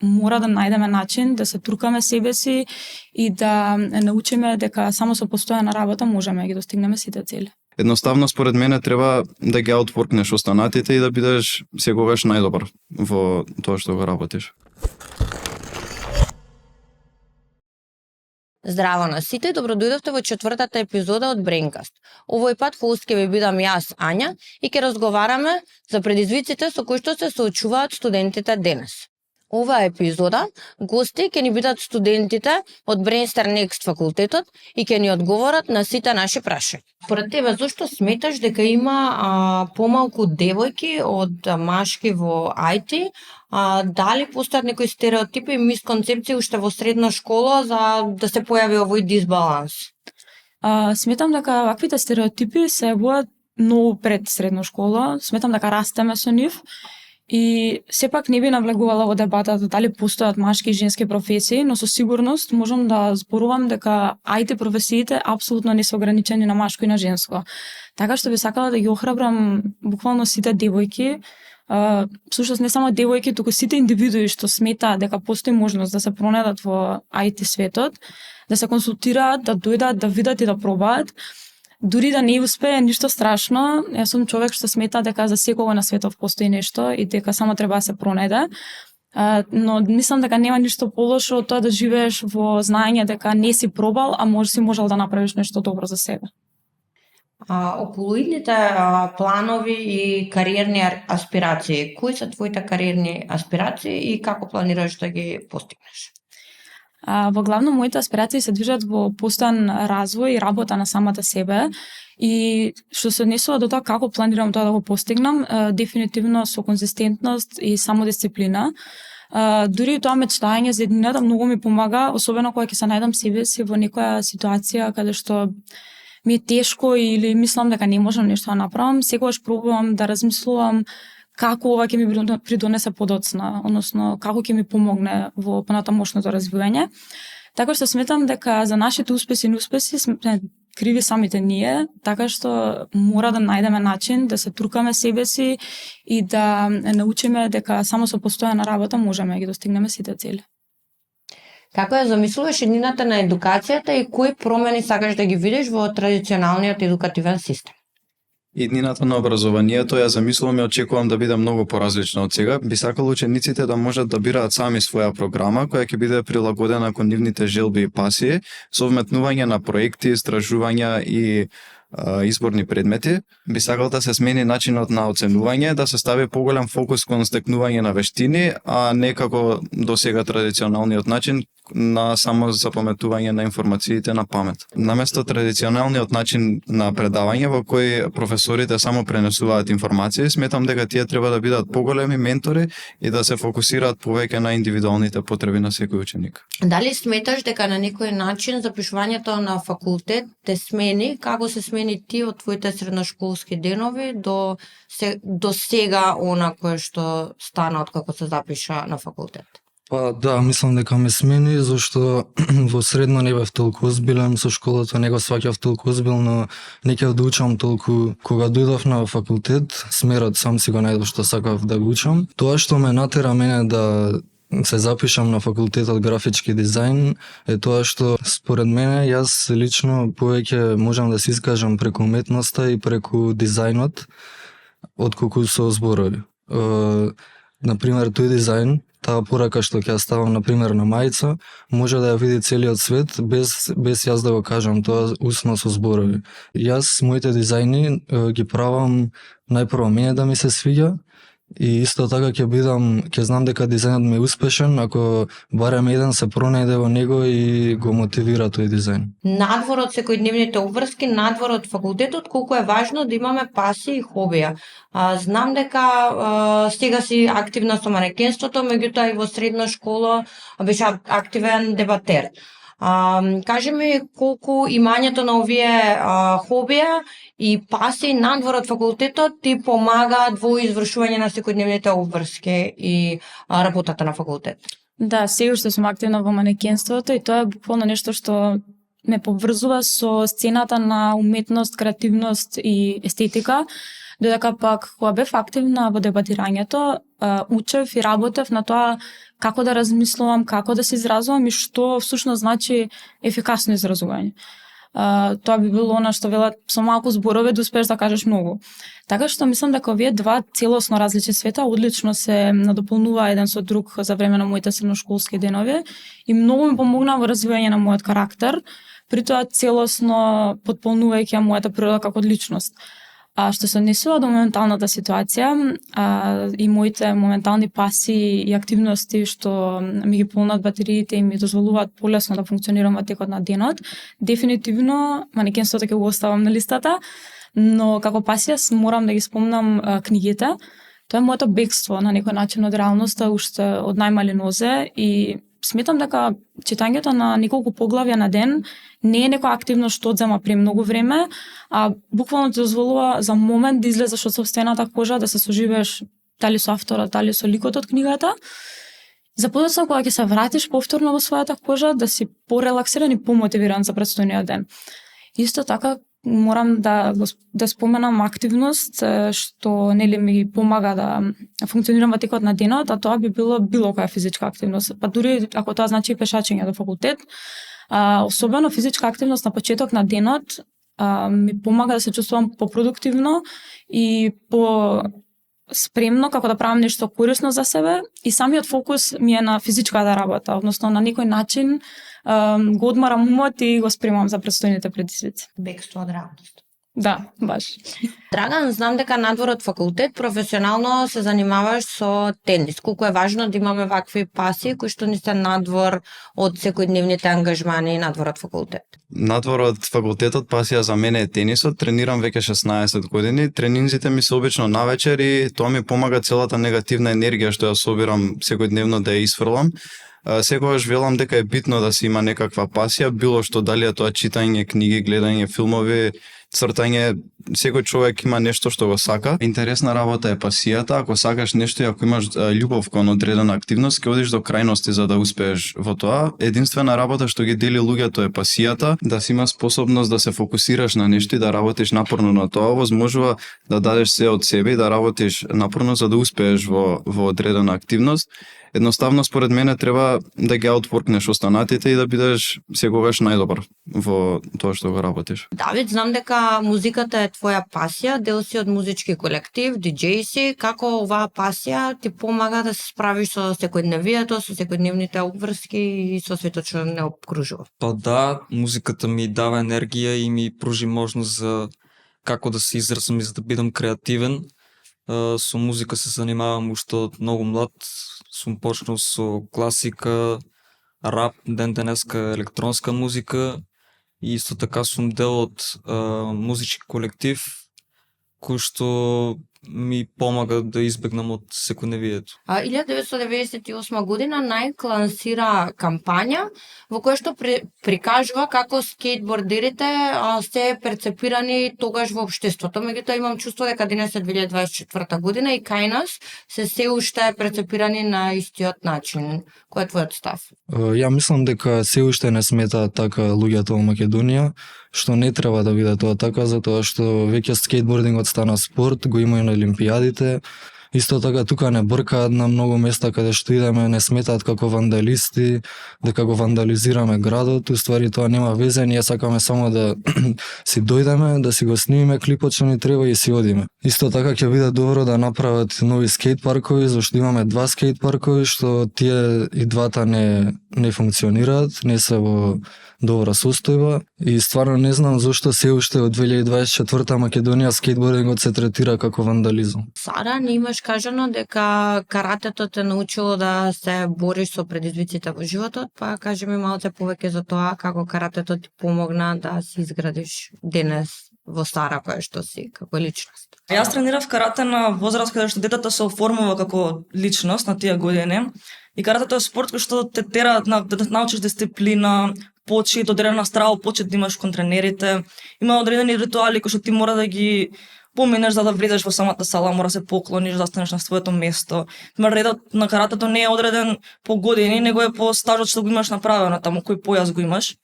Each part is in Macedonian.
мора да најдеме начин да се трукаме себе си и да научиме дека само со постојана работа можеме да ги достигнеме сите цели. Едноставно, според мене, треба да ги аутворкнеш останатите и да бидеш секогаш најдобар во тоа што го работиш. Здраво на сите, добродојдовте во четвртата епизода од Брейнкаст. Овој пат хост ќе ви бидам јас, Ања, и ќе разговараме за предизвиците со кои што се соочуваат студентите денес. Оваа епизода гости ќе ни бидат студентите од Brainster Next факултетот и ќе ни одговорат на сите наши прашања. Според тебе, зошто сметаш дека има помалку девојки од машки во IT? Дали постојат некои стереотипи и мисконцепции уште во средна школа за да се појави овој дисбаланс? Сметам дека ваквите стереотипи се јавуваат многу пред средна школа. Сметам дека растеме со нив. И сепак не би навлегувала во дебатата дали постојат машки и женски професии, но со сигурност можам да зборувам дека IT професиите апсолутно не се ограничени на машко и на женско. Така што би сакала да ги охрабрам буквално сите девојки, всушност не само девојки, туку сите индивидуи што сметаат дека постои можност да се пронедат во IT светот, да се консултираат, да дојдат, да видат и да пробаат. Дури да не успее, ништо страшно. Јас сум човек што смета дека за секого на светот постои нешто и дека само треба да се пронајде. Но мислам дека нема ништо полошо од тоа да живееш во знаење дека не си пробал, а можел да направиш нешто добро за себе. Околу идните планови и кариерни аспирации, кои се твоите кариерни аспирации и како планираш да ги постигнеш? Во главно моите аспирации се движат во постојан развој и работа на самата себе и што се однесува до тоа како планирам тоа да го постигнам, дефинитивно со конзистентност и самодисциплина. Дури и тоа мечтање за еднината многу ми помага, особено кога ќе се најдам себе си во некоја ситуација каде што ми е тешко или мислам дека не можам нешто да направам, секогаш пробувам да размислувам како ова ќе ми придонесе подоцна, односно како ќе ми помогне во понатамошното развивање. Така што сметам дека за нашите успеси и неуспеси сме криви самите ние, така што мора да најдеме начин да се трукаме себе си и да научиме дека само со постојана работа можеме да ги достигнеме сите цели. Како ја замислуваш еднината на едукацијата и кои промени сакаш да ги видиш во традиционалниот едукативен систем? Иднината на образованието ја замислувам и очекувам да биде многу поразлична од сега. Би сакал учениците да можат да бираат сами своја програма, која ќе биде прилагодена кон нивните желби и пасии, со вметнување на проекти, истражувања и изборни предмети. Би сакал да се смени начинот на оценување, да се стави поголем фокус кон стекнување на вештини, а не како до сега традиционалниот начин на само запаметување на информациите на памет. Наместо традиционалниот начин на предавање во кој професорите само пренесуваат информации, сметам дека тие треба да бидат поголеми ментори и да се фокусираат повеќе на индивидуалните потреби на секој ученик. Дали сметаш дека на некој начин запишувањето на факултет те смени, како се смени ти од твоите средношколски денови до сега она кое што стана од како се запиша на факултет? Да, мислам дека ме смени, зашто во средно не бев толку озбилен со школата, не го сваќав толку озбилно, не ќе да учам толку. Кога дојдов на факултет, смерот сам си го најдов што сакав да го учам. Тоа што ме натера мене да се запишам на факултетот графички дизајн е тоа што според мене јас лично повеќе можам да се искажам преку уметноста и преку дизајнот отколку со зборови. Например, тој дизајн, таа порака што ќе ја ставам например на мајца, може да ја види целиот свет без јас да го кажам тоа усно со зборови. Јас моите дизајни ги правам најпрво мене да ми се свиѓа и исто така ќе знам дека дизајнот ми е успешен ако барем еден се пронајде во него и го мотивира тој дизајн. Надвор од секојдневните обврски, надвор од факултетот, колку е важно да имаме пасија и хобија. Знам дека сега си активна со манекенството, меѓутоа и во средна школа беше активен дебатер. Кажи ми колку имањето на овие хобија и пасии надвор од факултетот ти помагаат во извршување на секојдневните обврски и работата на факултет? Да, сега што сум активна во манекенството и тоа е буквално нешто што ме поврзува со сцената на уметност, креативност и естетика, додека пак кога бев активна во дебатирањето, учев и работев на тоа како да размислувам, како да се изразувам и што всушност значи ефикасно изразување. Тоа би било она што велат со малку зборови да успееш да кажеш многу. Така што мислам дека овие два целосно различни света одлично се надополнува еден со друг за време на моите средношколски денови и многу ми помогна во развивање на мојот карактер, при тоа целосно потполнувајќи ја мојата природа како личност. А што се однесува до моменталната ситуација и моите моментални паси и активности што ми ги полнат батериите и ми дозволуваат полесно да функционирам во текот на денот, дефинитивно манекенството ќе го оставам на листата, но како пасија морам да ги спомнам книгите. Тоа е моето бегство на некој начин од реалноста уште од најмали нозе и сметам дека читањето на неколку поглавја на ден не е некоја активност што одзема премногу време, а буквално ти дозволува за момент да излезеш од сопствената кожа, да се соживееш дали со авторот, дали со ликот од книгата. За подоцна кога ќе се вратиш повторно во својата кожа, да си порелаксиран и помотивиран за претстојниот ден. Исто така морам да споменам активност што нели ми помага да функционирам во текот на денот, а тоа би било која физичка активност. Па дури ако тоа значи пешачење до факултет, особено физичка активност на почеток на денот ми помага да се чувствувам попродуктивно и спремно како да правам нешто корисно за себе и самиот фокус ми е на физичката работа, односно на некој начин го одмарам умот и го спремам за претстојните предизвици. Бегство од реалност. Да, баш. Драган, знам дека надвор од факултет професионално се занимаваш со тенис. Колку е важно да имаме вакви паси кои што не се надвор од секојдневните ангажмани надвор од факултет? Надвор од факултетот пасија за мене е тенисот. Тренирам веќе 16 години. Тренинзите ми се обично навечер и тоа ми помага целата негативна енергија што ја собирам секојдневно да ја исфрлам. Секогаш велам дека е битно да се има некаква пасија, било што дали е тоа читање книги, гледање филмови, цртање, секој човек има нешто што го сака. Интересна работа е пасијата, ако сакаш нешто и ако имаш љубов кон одредена активност, ќе одиш до крајности за да успееш во тоа. Единствена работа што ги дели луѓето е пасијата, да си има способност да се фокусираш на нешто и да работиш напорно на тоа, возможува да дадеш се од себе и да работиш напорно за да успееш во одредена активност. Едноставно, според мене, треба да ги аутворкнеш останатите и да бидеш секогаш најдобар во тоа што го работиш. Давид, знам дека музиката е твоја пасија, дел си од музички колектив, диџеј си. Како оваа пасија ти помага да се справиш со секојдневието, со секојдневните обврски и со светот што не обкружува? Па да, музиката ми дава енергија и ми пружи можност за како да се изразам и за да бидам креативен. Со музика се занимавам уште од многу млад. Сум почнал со класика, рап, ден денеска електронска музика и исто така сум дел од музички колектив кој што ми помага да избегнам од секојдневието. 1998 година Nike лансира кампања во која што прикажува како скейтбордерите се перцепирани тогаш во општеството. Меѓутоа имам чувство дека денес е 2024 година и кај нас се уште перцепирани на истиот начин. Кој е твојот став? Ја мислам дека се уште не сметаат така луѓето во Македонија, што не треба да биде тоа така, затоа што веќе скейтбордингот стана спорт, го има и на олимпијадите. Исто така тука не бркаат на многу места каде што идеме, не сметаат како вандалисти, дека го вандализираме градот, уствари тоа нема везе, ние сакаме само да си дојдеме, да си го снимиме клипот што ни треба и си одиме. Исто така ќе биде добро да направат нови скейт паркови, зашто имаме два скейт паркови што тие и двата не функционираат, не се во добра состојба и стварно не знам зошто се уште од 2024 Македонија скейтбордингот се третира како вандализам. Сара, не имаш кажано дека каратето те научило да се бориш со предизвиците во животот, па кажи ми малце повеќе за тоа како каратето ти помогна да се изградиш денес во Сара која што си како личност. Јас тренирав карате на возраст каде што детето се оформува како личност на тие години. И каратето е спорт кој што те тера да научиш дисциплина, почит, одредена страва почит да имаш кон тренерите. Има одредени ритуали кои што ти мора да ги поминеш за да влезеш во самата сала, мора се поклониш, да станеш на своето место. Редот на каратето не е одреден по години, него е по стажот што го имаш направено таму, кој појас го имаш.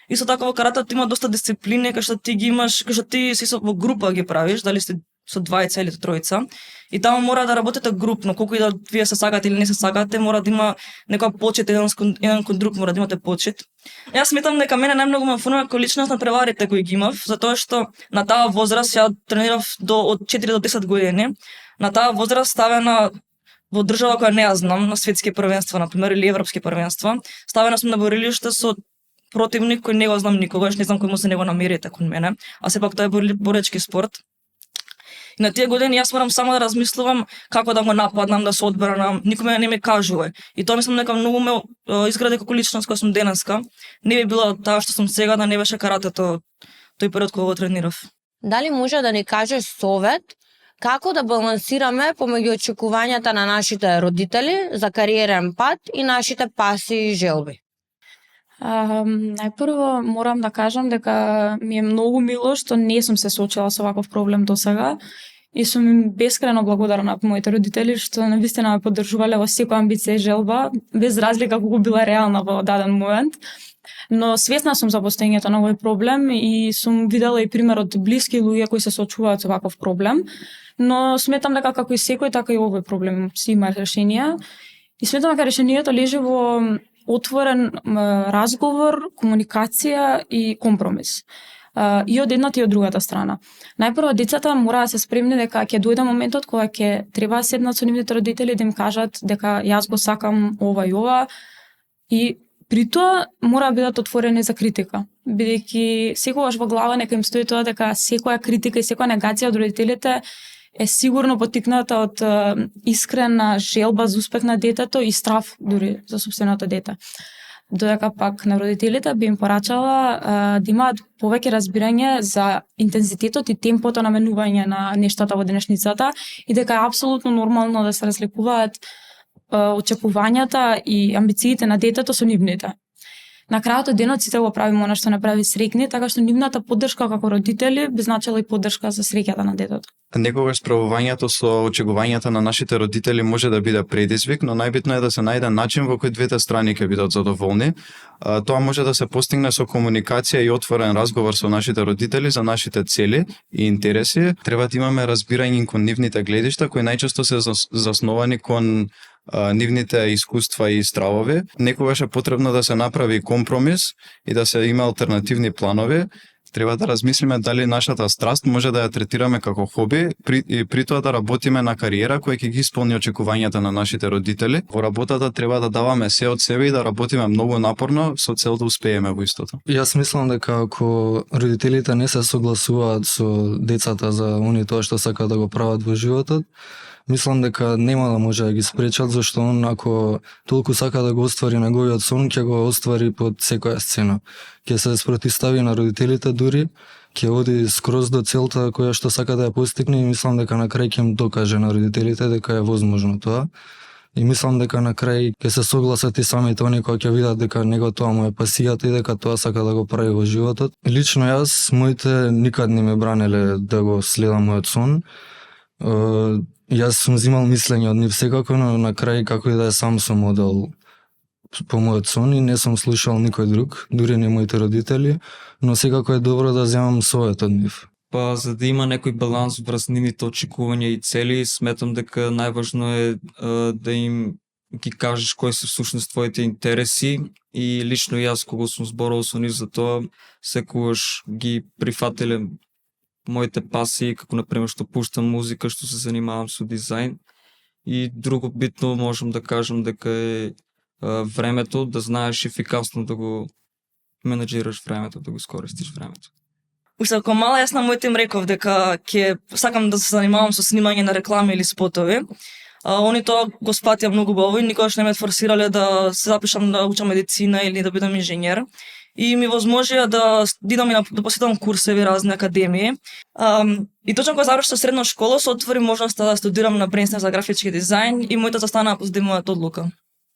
Исто така во каратето има доста дисциплини, кај што ти ги имаш, кај што ти си во група ги правиш, дали сте со двајца или тројца. И таму мора да работите групно, колку и да вие се сакате или не се сакате, мора да има некоја почит еден кон друг, мора да имате почит. Јас сметам дека мене најмногу ме фунува кој личност на преварите кои ги имав, затоа што на таа возраст ја тренирав од 4 до 10 години. На таа возраст ставена во држава која не ја знам, на светски првенства, например, или европски првенства, ставена сум на борилиште со противник кој не го знам никогаш, не знам кој му се него намерите кон мене, а сепак тоа е боречки спорт. И на тие години јас морам само да размислувам како да го нападнам, да се одбранам, никој не ми кажува. И тоа мислам дека многу ме изгради како личност која сум денеска. Не би било таа што сум сега, да не беше каратето тој период кога го тренирав. Дали може да ни кажеш совет како да балансираме помеѓу очекувањата на нашите родители за кариерен пат и нашите пасии и желби? Најпрво морам да кажам дека ми е многу мило што не сум се соочила со ваков проблем досега и сум им бескрено благодарна на моите родители што навистина ме поддржувале во секоја амбиција и желба, без разлика колку била реална во даден момент. Но свесна сум за постоењето на овој проблем и сум видела и пример од блиски луѓе кои се соочуваат со ваков проблем, но сметам дека како и секој, така и овој проблем си има решение. И сметам дека решението лежи во отворен разговор, комуникација и компромис. И од едната и од другата страна. Најпрво, децата мора да се спремни дека ќе дојде моментот кога ќе треба да седнат со нивните родители да им кажат дека јас го сакам ова и ова, и при тоа мора да бидат отворени за критика, бидејќи секогаш во глава нека им стои тоа дека секоја критика и секоја негација од родителите е сигурно поттикната од искрена желба за успех на детето и страф дури за сопственото дете. Додека пак на родителите би им порачала да имаат повеќе разбирање за интензитетот и темпото на менување на нештата во денешницата и дека е апсолутно нормално да се разликуваат очекувањата и амбициите на детето со нивните. На крајот од денот сите го правиме она што направи среќни, така што нивната поддршка како родители би значила и поддршка за среќата на детето. Некогаш справувањето со очекувањата на нашите родители може да биде предизвик, но најбитно е да се најде начин во кој двете страни ќе бидат задоволни. Тоа може да се постигне со комуникација и отворен разговор со нашите родители за нашите цели и интереси. Треба да имаме разбирање кон нивните гледишта кои најчесто се засновани кон нивните искуства и стравови. Некогаш е потребно да се направи компромис и да се има алтернативни планови. Треба да размислиме дали нашата страст може да ја третираме како хоби и при тоа да работиме на кариера која ќе ги исполни очекувањата на нашите родители. Во работата треба да даваме се од себе и да работиме многу напорно со цел да успееме во истото. Јас мислам дека ако родителите не се согласуваат со децата за они тоа што сакаат да го прават во животот, мислам дека нема да може да ги спречат, зашто он ако толку сака да го оствари неговиот сон, ќе го оствари под секоја цена. Ќе се спротивстави на родителите дури, ќе оди скроз до целта која што сака да ја постигне и мислам дека на крај ќе им докаже на родителите дека е возможно тоа. И мислам дека на крај ќе се согласат и самите они кои ќе видат дека него тоа му е пасијата и дека тоа сака да го прави во животот. Лично јас, моите никад не ме бранеле да го следам мојот сон. Јас сум взимал мислење од нив секако, но на крај како и да е сам сум одел по мојот сон и не сум слушал никој друг, дури не моите родители, но секако е добро да земам совет од нив. Па за да има некој баланс врз нивните очекувања и цели, сметам дека најважно е да им ги кажеш кои се всушност твоите интереси и лично јас кога сум зборувал со нив за тоа, секогаш ги прифателе моите пасии, како например што пуштам музика, што се занимавам со дизајн. И друго битно можам да кажам дека е времето, да знаеш ефикасно да го менеджираш времето, да го скористиш времето. Уште како мала јас на моите им реков дека ќе сакам да се занимавам со снимање на реклами или спотови. Они тоа го спатија многу убаво и никогаш не ме форсирале да се запишам да учам медицина или да бидам инженер. И ми возможија да идам и да посетам курсеви разни академии. И точно кога завршив средна школа се отвори можноста да студирам на Бренстен за графички дизајн и мојата застанаа позади мојата одлука.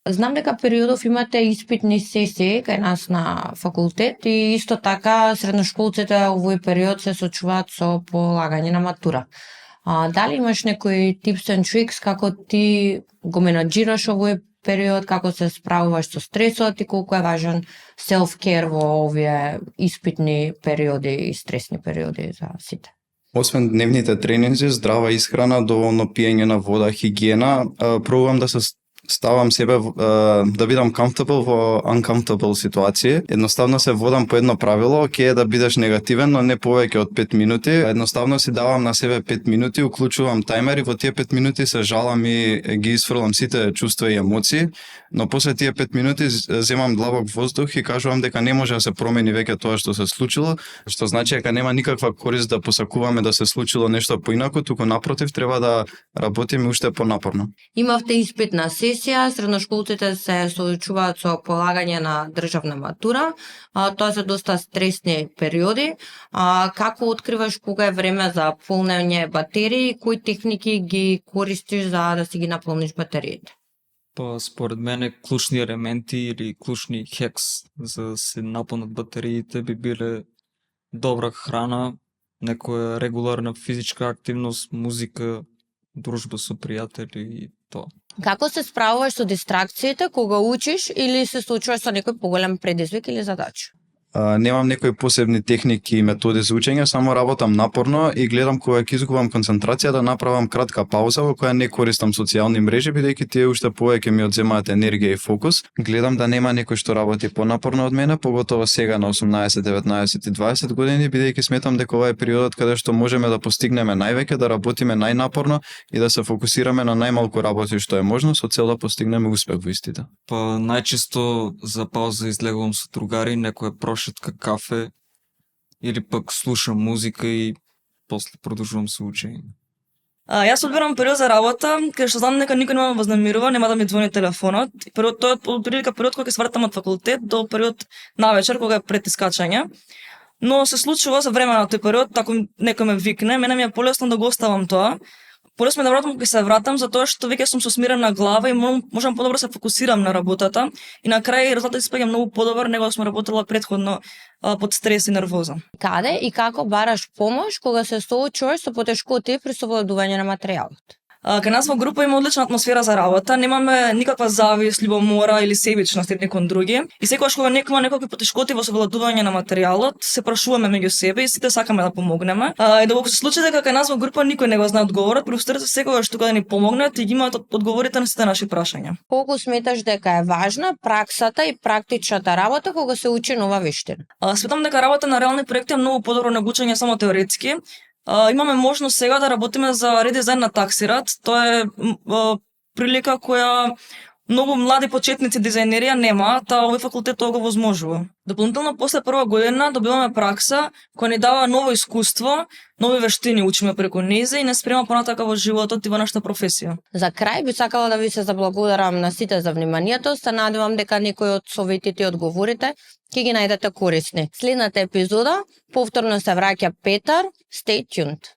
Знам дека периодов имате испитни сесии кај нас на факултет и исто така средношколците овој период се соочуваат со полагање на матура. Дали имаш некој tips and tricks како ти го менаџираш овој период, како се справуваш со стресот и колку е важен self-care во овие испитни периоди и стресни периоди за сите? Освен дневните тренинзи, здрава исхрана, доволно пиење на вода, хигиена, пробувам да се ставам себе да бидам comfortable во uncomfortable ситуации. Едноставно се водам по едно правило, е да бидеш негативен, но не повеќе од 5 минути. Едноставно си давам на себе 5 минути, уклучувам тајмер и во тие 5 минути се жалам и ги исфрлам сите чувства и емоции, но после тие 5 минути земам длабок воздух и кажувам дека не може да се промени веќе тоа што се случило, што значи дека нема никаква корист да посакуваме да се случило нешто поинаку, туку напротив треба да работиме уште понапорно. Имавте испитна сесија, средношколците се соочуваат со полагање на државна матура, тоа се доста стресни периоди. Како откриваш кога е време за полнење батерии и кои техники ги користиш за да си ги наполниш батериите? Па според мене клучни елементи или клучни хекс за да се наполнат батериите би биле добра храна, некоја регуларна физичка активност, музика, дружба со пријатели и тоа. Како се справуваш со дистракциите кога учиш или се соочуваш со некој поголем предизвик или задача? Немам некои посебни техники и методи за учење, само работам напорно и гледам кога ќе изгубам концентрација да направам кратка пауза во која не користам социјални мрежи, бидејќи тие уште повеќе ми одземаат енергија и фокус. Гледам да нема некој што работи понапорно од мене, поготово сега на 18, 19 и 20 години, бидејќи сметам дека ова е периодот каде што можеме да постигнеме највеќе, да работиме најнапорно и да се фокусираме на најмалку работи што е можно со цел да постигнеме успех во истите. Па најчесто за пауза излегувам со другари, некоја прошетка кафе или пак слушам музика и после продолжувам со учење. Јас одбирам период за работа, кај што знам дека никој нема вознемирува, нема да ми звони телефонот. Тоа е прилика период кога ќе свртам од факултет до период навечер кога е пред искачање. Но се случува за време на тој период, ако некој ме викне, мене ми е полесно да го оставам тоа. Полесно да вратам кога се вратам, затоа што веќе сум со смирена глава и можам подобро се фокусирам на работата и на крај резултатот испаѓа многу подобар него да сум работела претходно под стрес и нервоза. Каде и како бараш помош кога се соочуваш со потешкоти при совладување на материјалот? Кај нас во група има одлична атмосфера за работа, немаме никаква завист, љубомора или себичност едни кон други. И секогаш кога некој има некакви потешкоти во совладување на материјалот, се прашуваме меѓу себе и сите сакаме да помогнеме. И доколку се случи дека кај нас во група никој не го знае одговорот, професорите секогаш тука да ни помогнат и ги имаат одговорите на сите наши прашања. Колку сметаш дека е важна праксата и практичната работа кога се учи нова вештина? Сметам дека работа на реални проекти е многу подобро него учење само теоретски. Имаме можност сега да работиме за редизајн на таксират. Тоа е прилика која многу млади почетници дизајнерија нема, та овој факултет тоа го возможува. Дополнително после прва година добиваме пракса која ни дава ново искуство, нови вештини учиме преку незе и не спрема понатака во животот и во нашата професија. За крај би сакала да ви се заблагодарам на сите за вниманието. Се надевам дека некои од советите и одговорите ќе ги најдете корисни. Следната епизода повторно се враќа Петар. Stay tuned.